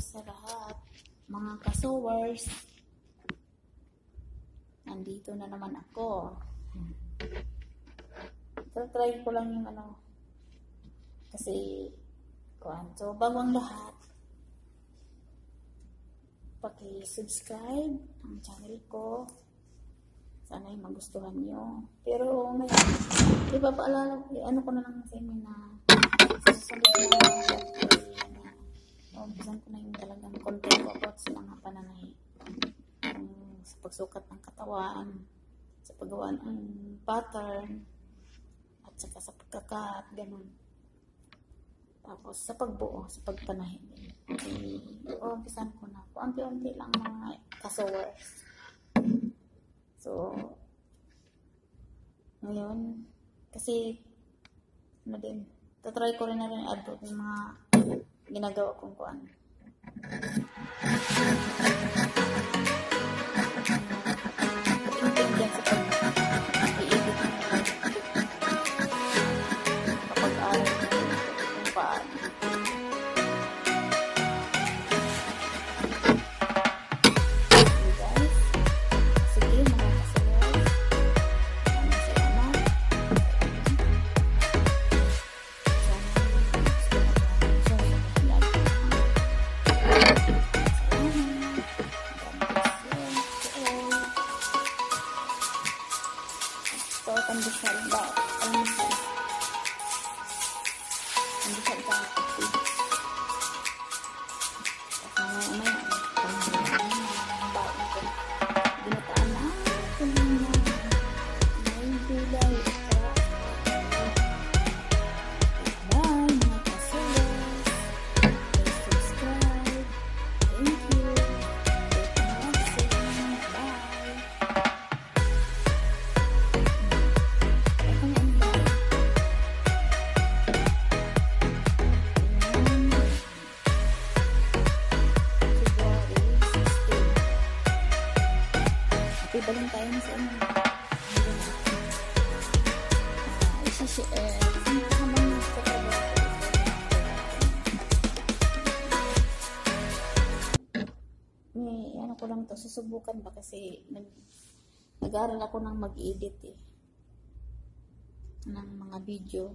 sa lahat, mga kasowers. Nandito na naman ako. Try ko lang yung kasi so bago ang lahat, paki-subscribe ang channel ko. Sana ay magustuhan nyo. Pero ngayon, ipapaalala ko, ko na lang sa inyo na susunod na umpisan ko na yung talagang content ko about sa mga pananahi. Sa pagsukat ng katawan, sa paggawa ng pattern, at saka sa pagkakat, ganun. Tapos sa pagbuo, sa pagpanahin. Umpisan ko na. Unti-unti lang mga kasowers. So, ngayon, kasi, tatry ko rin na rin i-upload yung mga ginagawa kong kuan. Pag-intend sa pag-i-edit ng kapag-aral kung paano. Pandesal ba? Pandesal ba? Ginataan na may gulay. Bye mga kasowers. Please subscribe. Thank you. Ibalin tayo sa inyo. May ko lang to, susubukan ba kasi nag-aaral ako ng mag-edit ng mga video.